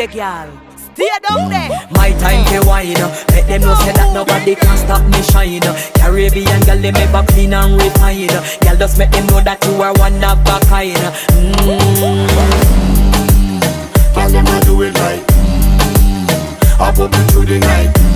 there, girl. Stay down there. My time to wine. Let them know say that nobody can stop me shine. Caribbean girl, they make up clean and refine. Girl, just make them know that you are one of a kind. Girl, them a do it right. I put me through the night.